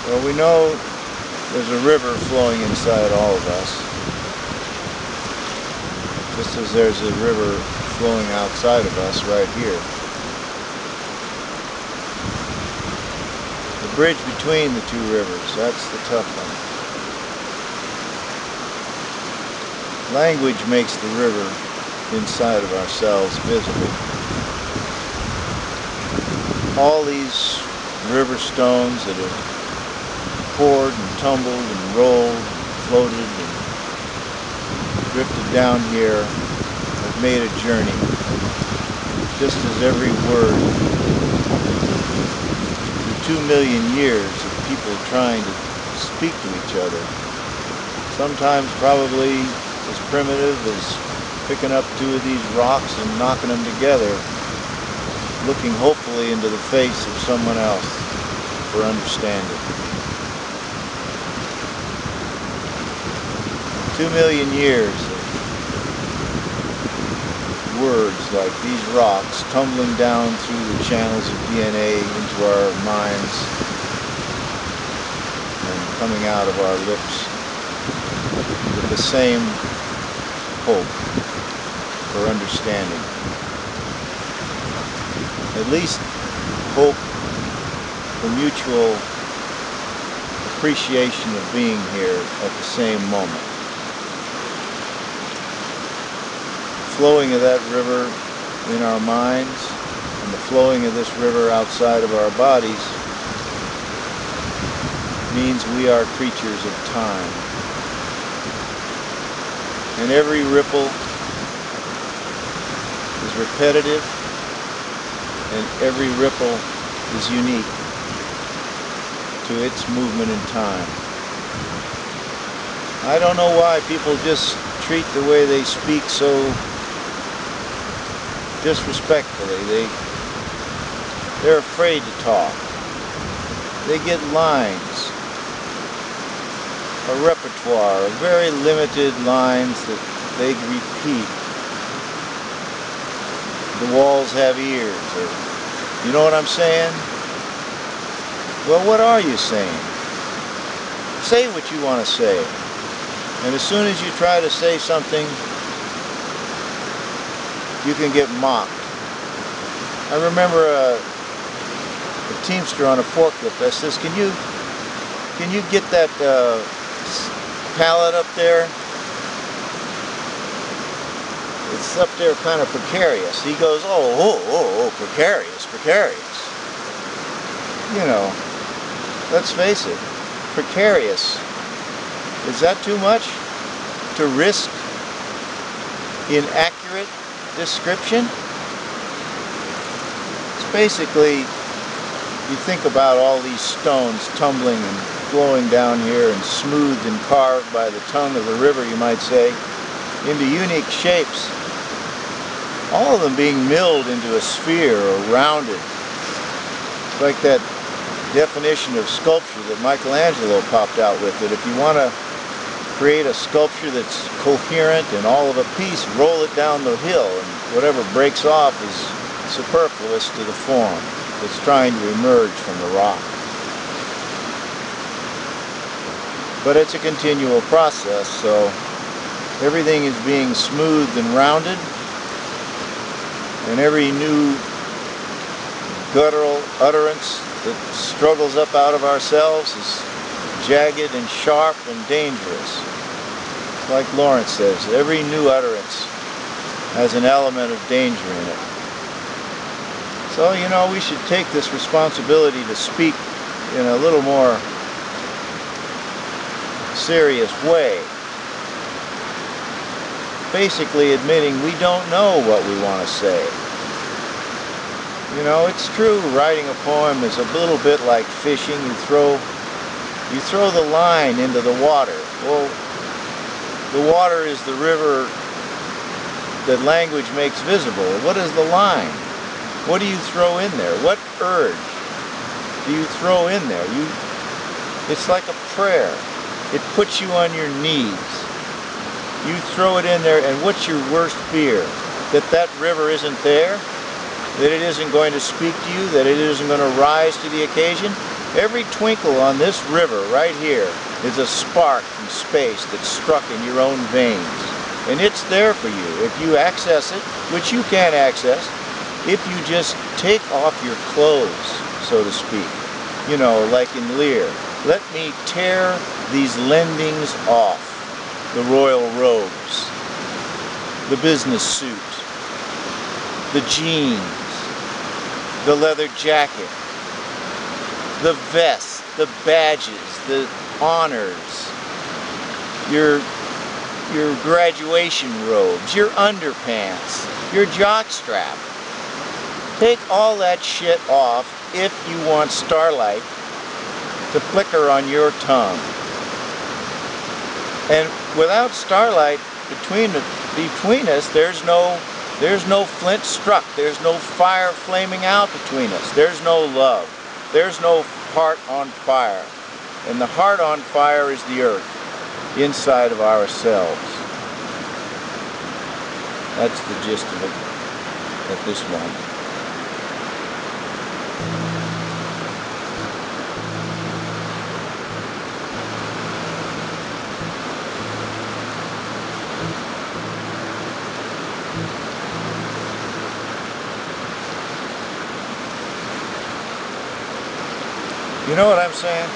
Well, we know there's a river flowing inside all of us, just as there's a river flowing outside of us right here. The bridge between the two rivers, that's the tough one. Language makes the river inside of ourselves visible. All these river stones that have poured and tumbled and rolled, floated and drifted down here have made a journey, just as every word through 2 million years of people trying to speak to each other, sometimes probably as primitive as picking up 2 of these rocks and knocking them together, looking hopefully into the face of someone else for understanding. 2 million years of words like these rocks tumbling down through the channels of DNA into our minds and coming out of our lips with the same hope for understanding. At least hope for mutual appreciation of being here at the same moment. Flowing of that river in our minds and the flowing of this river outside of our bodies means we are creatures of time. And every ripple is repetitive and every ripple is unique to its movement in time. I don't know why people just treat the way they speak so disrespectfully. They're afraid to talk. They get lines, a repertoire of very limited lines that they repeat. The walls have ears, or you know what I'm saying? Well, what are you saying? Say what you want to say. And as soon as you try to say something, you can get mocked. I remember a teamster on a forklift. I says, can you get that pallet up there? It's up there kind of precarious. He goes, oh, precarious. You know, let's face it, precarious. Is that too much to risk inaccurate description? It's basically, you think about all these stones tumbling and flowing down here and smoothed and carved by the tongue of the river, you might say, into unique shapes. All of them being milled into a sphere or rounded. It's like that definition of sculpture that Michelangelo popped out with, that if you want to create a sculpture that's coherent and all of a piece, roll it down the hill, and whatever breaks off is superfluous to the form that's trying to emerge from the rock. But it's a continual process, so everything is being smoothed and rounded, and every new guttural utterance that struggles up out of ourselves is jagged and sharp and dangerous. Like Lawrence says, every new utterance has an element of danger in it. So, you know, we should take this responsibility to speak in a little more serious way. Basically admitting we don't know what we want to say. You know, it's true, writing a poem is a little bit like fishing. You throw the line into the water. Well, the water is the river that language makes visible. What is the line? What do you throw in there? What urge do you throw in there? It's like a prayer. It puts you on your knees. You throw it in there, and what's your worst fear? That river isn't there? That it isn't going to speak to you? That it isn't going to rise to the occasion? Every twinkle on this river right here is a spark from space that's struck in your own veins. And it's there for you if you access it, which you can access, if you just take off your clothes, so to speak. You know, like in Lear. Let me tear these lendings off. The royal robes, the business suit, the jeans, the leather jacket, the vest, the badges, the honors, your graduation robes, your underpants, your jockstrap. Take all that shit off if you want starlight to flicker on your tongue. And without starlight between us, there's no flint struck. There's no fire flaming out between us. There's no love. There's no heart on fire. And the heart on fire is the earth inside of ourselves. That's the gist of it at this moment. You know what I'm saying?